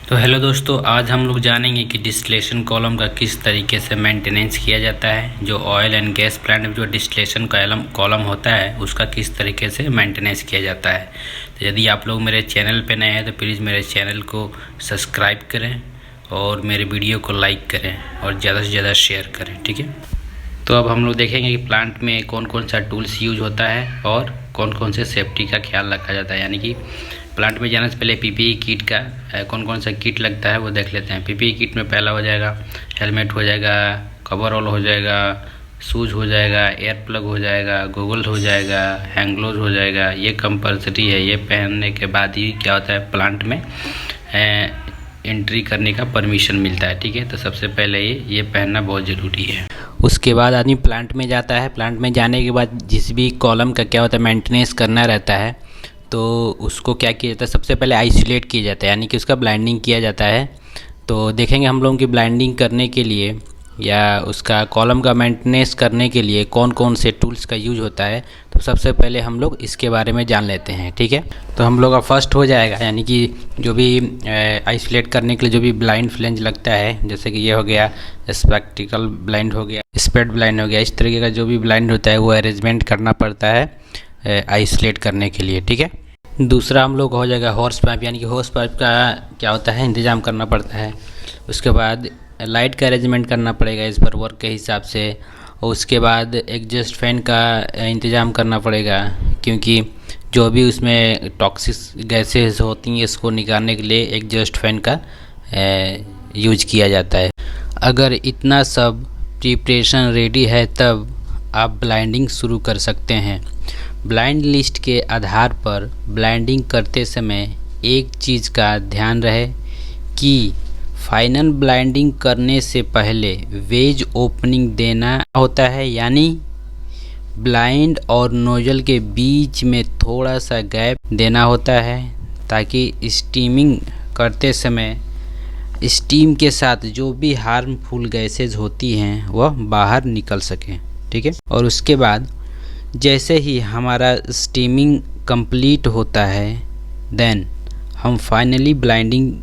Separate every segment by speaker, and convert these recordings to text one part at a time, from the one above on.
Speaker 1: तो हेलो दोस्तों, आज हम लोग जानेंगे कि डिस्टिलेशन कॉलम का किस तरीके से मेंटेनेंस किया जाता है। जो ऑयल एंड गैस प्लांट में जो डिस्टिलेशन कॉलम होता है उसका किस तरीके से मेंटेनेंस किया जाता है। तो यदि आप लोग मेरे चैनल पे नए हैं तो प्लीज़ मेरे चैनल को सब्सक्राइब करें और मेरे वीडियो को लाइक करें और ज़्यादा से ज़्यादा शेयर करें, ठीक है। तो अब हम लोग देखेंगे कि प्लांट में कौन कौन सा टूल्स यूज होता है और कौन कौन से सेफ्टी का ख्याल रखा जाता है। यानी कि प्लांट में जाने से पहले पीपीई किट का कौन कौन सा किट लगता है वो देख लेते हैं। पीपीई किट में पहला हो जाएगा हेलमेट, हो जाएगा कवरऑल, हो जाएगा शूज़, हो जाएगा एयर प्लग, हो जाएगा गॉगल्स, हो जाएगा हैंड ग्लोव्स, हो जाएगा। ये कंपलसरी है, ये पहनने के बाद ही क्या होता है प्लांट में एंट्री करने का परमिशन मिलता है, ठीक है। तो सबसे पहले ये पहनना बहुत ज़रूरी है। उसके बाद आदमी प्लांट में जाता है। प्लांट में जाने के बाद जिस भी कॉलम का क्या होता है मेंटेनेंस करना रहता है, तो उसको क्या किया जाता है, सबसे पहले आइसोलेट किया जाता है, यानी कि उसका ब्लाइंडिंग किया जाता है। तो देखेंगे हम लोगों की ब्लाइंडिंग करने के लिए या उसका कॉलम का मेंटेनेंस करने के लिए कौन कौन से टूल्स का यूज होता है। तो सबसे पहले हम लोग इसके बारे में जान लेते हैं, ठीक है। तो हम लोग का फर्स्ट हो जाएगा, यानी कि जो भी आइसोलेट करने के लिए जो भी ब्लाइंड फ्लेंज लगता है, जैसे कि ये हो गया स्पेक्टिकल ब्लाइंड, हो गया स्पेड ब्लाइंड, हो गया। इस तरीके का जो भी ब्लाइंड होता है वो अरेंजमेंट करना पड़ता है आइसोलेट करने के लिए, ठीक है। दूसरा हम लोग हो जाएगा हॉर्स पाइप, यानी कि हॉर्स पाइप का क्या होता है इंतज़ाम करना पड़ता है। उसके बाद लाइट का अरेंजमेंट करना पड़ेगा इस पर वर्क के हिसाब से। और उसके बाद एग्जॉस्ट फैन का इंतज़ाम करना पड़ेगा, क्योंकि जो भी उसमें टॉक्सिक गैसेस होती हैं इसको निकालने के लिए एग्जॉस्ट फैन का यूज किया जाता है। अगर इतना सब प्रिपरेशन रेडी है तब आप ब्लाइंडिंग शुरू कर सकते हैं। ब्लाइंड लिस्ट के आधार पर ब्लाइंडिंग करते समय एक चीज़ का ध्यान रहे कि फाइनल ब्लाइंडिंग करने से पहले वेज ओपनिंग देना होता है, यानी ब्लाइंड और नोजल के बीच में थोड़ा सा गैप देना होता है, ताकि स्टीमिंग करते समय स्टीम के साथ जो भी हार्मफुल गैसेज होती हैं वह बाहर निकल सकें, ठीक है। और उसके बाद जैसे ही हमारा स्टीमिंग कंप्लीट होता है देन हम फाइनली ब्लाइंडिंग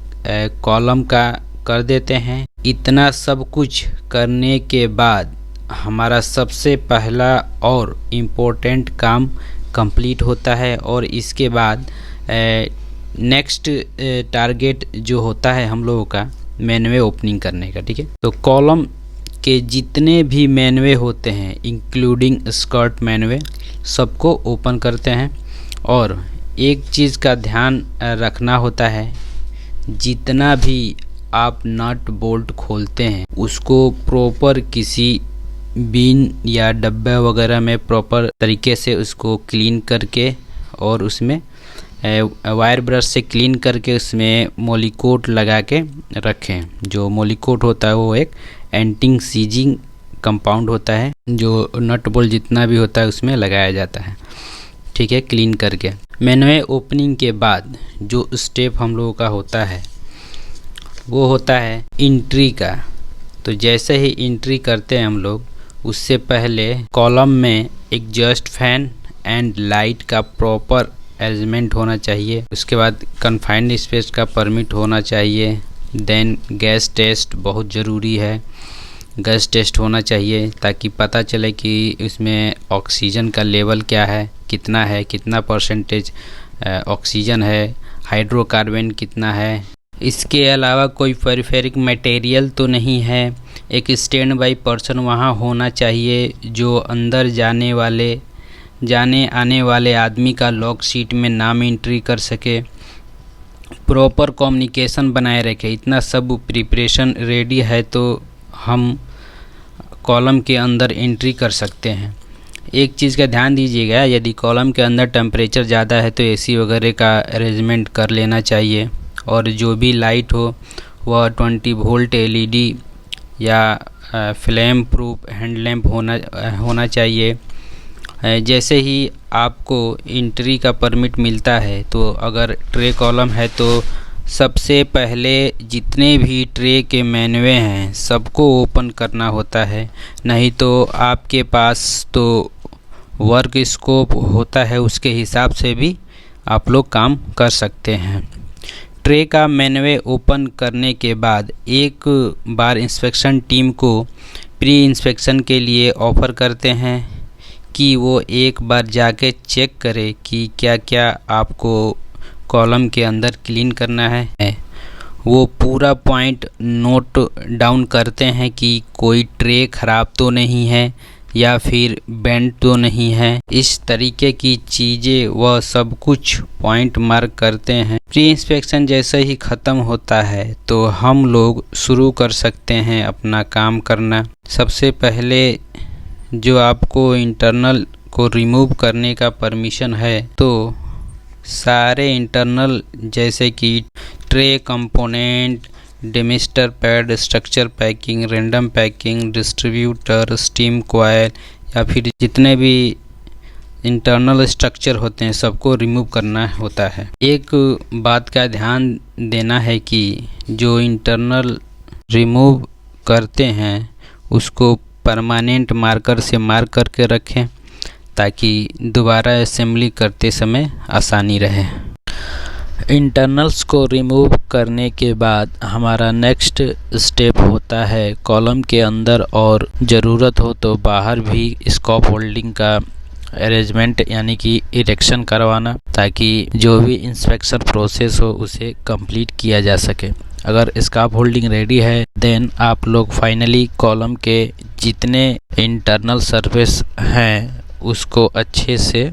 Speaker 1: कॉलम का कर देते हैं। इतना सब कुछ करने के बाद हमारा सबसे पहला और इम्पोर्टेंट काम कंप्लीट होता है, और इसके बाद नेक्स्ट टारगेट जो होता है हम लोगों का मैनवे ओपनिंग करने का, ठीक है। तो कॉलम के जितने भी मैनवे होते हैं इंक्लूडिंग स्कर्ट मैनवे सबको ओपन करते हैं। और एक चीज़ का ध्यान रखना होता है, जितना भी आप नट बोल्ट खोलते हैं उसको प्रॉपर किसी बिन या डब्बे वगैरह में प्रॉपर तरीके से उसको क्लीन करके और उसमें वायर ब्रश से क्लीन करके उसमें मोलीकोट लगा के रखें। जो मोलीकोट होता है वो एक एंटी सीजिंग कंपाउंड होता है, जो नट बोल्ट जितना भी होता है उसमें लगाया जाता है, ठीक है, क्लीन करके। मैनवे ओपनिंग के बाद जो स्टेप हम लोगों का होता है वो होता है एंट्री का। तो जैसे ही एंट्री करते हैं हम लोग, उससे पहले कॉलम में एग्जॉस्ट फैन एंड लाइट का प्रॉपर अरेंजमेंट होना चाहिए। उसके बाद कन्फाइंड स्पेस का परमिट होना चाहिए। देन गैस टेस्ट बहुत ज़रूरी है, गैस टेस्ट होना चाहिए ताकि पता चले कि इसमें ऑक्सीजन का लेवल क्या है, कितना परसेंटेज ऑक्सीजन है, हाइड्रोकार्बन कितना है। इसके अलावा कोई पेरिफेरिक मटेरियल तो नहीं है। एक स्टैंड बाई पर्सन वहाँ होना चाहिए जो अंदर जाने आने वाले आदमी का लॉग शीट में नाम एंट्री कर सके, प्रॉपर कम्युनिकेशन बनाए रखे। इतना सब प्रिपरेशन रेडी है तो हम कॉलम के अंदर एंट्री कर सकते हैं। एक चीज़ का ध्यान दीजिएगा, यदि कॉलम के अंदर टेम्परेचर ज़्यादा है तो एसी वगैरह का अरेंजमेंट कर लेना चाहिए। और जो भी लाइट हो वह 20 वोल्ट एलईडी या फ्लेम प्रूफ हैंड लैम्प होना चाहिए। जैसे ही आपको एंट्री का परमिट मिलता है तो अगर ट्रे कॉलम है तो सबसे पहले जितने भी ट्रे के मैनवे हैं सबको ओपन करना होता है, नहीं तो आपके पास तो वर्क स्कोप होता है उसके हिसाब से भी आप लोग काम कर सकते हैं। ट्रे का मैनुअल ओपन करने के बाद एक बार इंस्पेक्शन टीम को प्री इंस्पेक्शन के लिए ऑफ़र करते हैं कि वो एक बार जाके चेक करे कि क्या क्या आपको कॉलम के अंदर क्लीन करना है। वो पूरा पॉइंट नोट डाउन करते हैं कि कोई ट्रे ख़राब तो नहीं है या फिर बेंड तो नहीं है। इस तरीके की चीज़ें वह सब कुछ पॉइंट मार्क करते हैं। प्री इंस्पेक्शन जैसे ही ख़त्म होता है तो हम लोग शुरू कर सकते हैं अपना काम करना। सबसे पहले जो आपको इंटरनल को रिमूव करने का परमिशन है तो सारे इंटरनल जैसे कि tray component, demister pad, structure packing, random packing, distributor, steam coil या फिर जितने भी इंटरनल स्ट्रक्चर होते हैं सबको रिमूव करना होता है। एक बात का ध्यान देना है कि जो इंटरनल रिमूव करते हैं उसको परमानेंट मार्कर से मार्क करके रखें ताकि दोबारा असेंबली करते समय आसानी रहे। इंटरनल्स को रिमूव करने के बाद हमारा नेक्स्ट स्टेप होता है कॉलम के अंदर और ज़रूरत हो तो बाहर भी स्कॉप होल्डिंग का अरेंजमेंट यानी कि इरेक्शन करवाना ताकि जो भी इंस्पेक्शन प्रोसेस हो उसे कंप्लीट किया जा सके। अगर स्कॉप होल्डिंग रेडी है देन आप लोग फाइनली कॉलम के जितने इंटरनल सरफेस हैं उसको अच्छे से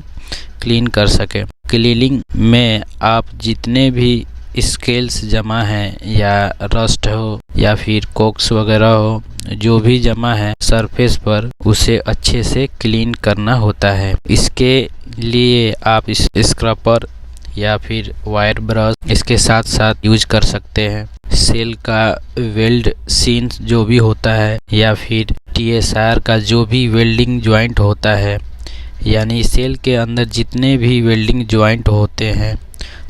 Speaker 1: क्लीन कर सके। क्लीनिंग में आप जितने भी स्केल्स जमा हैं या रस्ट हो या फिर कोक्स वगैरह हो जो भी जमा है सरफेस पर उसे अच्छे से क्लीन करना होता है। इसके लिए आप इस स्क्रबर या फिर वायर ब्रश इसके साथ साथ यूज कर सकते हैं। सेल का वेल्ड सीन जो भी होता है या फिर TSR का जो भी वेल्डिंग जॉइंट होता है यानी सेल के अंदर जितने भी वेल्डिंग जॉइंट होते हैं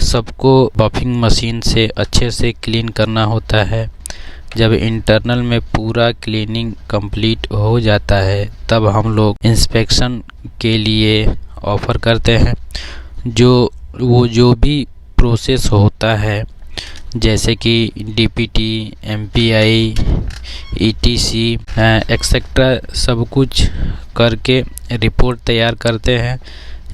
Speaker 1: सबको बफिंग मशीन से अच्छे से क्लीन करना होता है। जब इंटरनल में पूरा क्लीनिंग कंप्लीट हो जाता है तब हम लोग इंस्पेक्शन के लिए ऑफ़र करते हैं। जो भी प्रोसेस होता है जैसे कि DPT, MPI, ETC एक्सेट्रा सब कुछ करके रिपोर्ट तैयार करते हैं।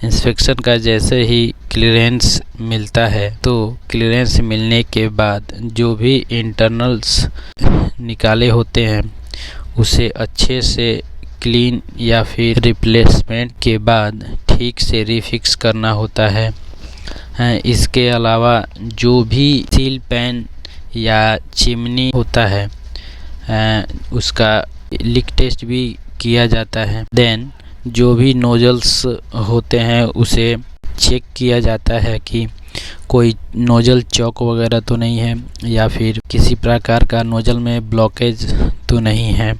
Speaker 1: इंस्पेक्शन का जैसे ही क्लियरेंस मिलता है तो क्लियरेंस मिलने के बाद जो भी इंटरनल्स निकाले होते हैं उसे अच्छे से क्लीन या फिर रिप्लेसमेंट के बाद ठीक से रिफिक्स करना होता है। इसके अलावा जो भी सील पैन या चिमनी होता है उसका लीक टेस्ट भी किया जाता है। देन जो भी नोजल्स होते हैं उसे चेक किया जाता है कि कोई नोजल चौक वगैरह तो नहीं है या फिर किसी प्रकार का नोजल में ब्लॉकेज तो नहीं है।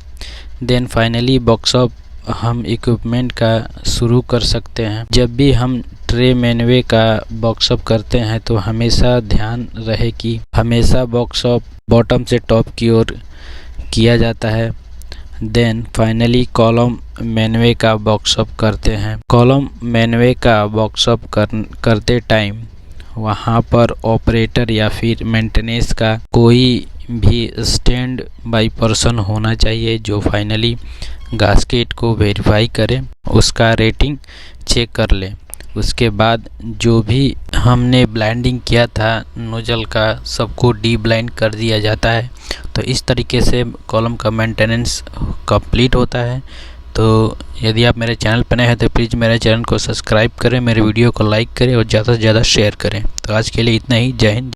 Speaker 1: देन फाइनली वर्कशॉप हम इक्विपमेंट का शुरू कर सकते हैं। जब भी हम ट्रे मैनुअल का वर्कशॉप करते हैं तो हमेशा ध्यान रहे कि हमेशा वर्कशॉप बॉटम से टॉप की ओर किया जाता है। देन फाइनली कॉलम मैनुअल का वर्कशॉप करते हैं। कॉलम मैनुअल का वर्कशॉप करते टाइम वहाँ पर ऑपरेटर या फिर मेंटेनेंस का कोई भी स्टैंड बाई पर्सन होना चाहिए जो फाइनली गास्केट को वेरीफाई करे, उसका रेटिंग चेक कर ले। उसके बाद जो भी हमने ब्लाइंडिंग किया था नोजल का सबको डी ब्लाइंड कर दिया जाता है। तो इस तरीके से कॉलम का मेंटेनेंस कंप्लीट होता है। तो यदि आप मेरे चैनल पर नए हैं तो प्लीज़ मेरे चैनल को सब्सक्राइब करें, मेरे वीडियो को लाइक करें और ज़्यादा से ज़्यादा शेयर करें। तो आज के लिए इतना ही। जय हिंद।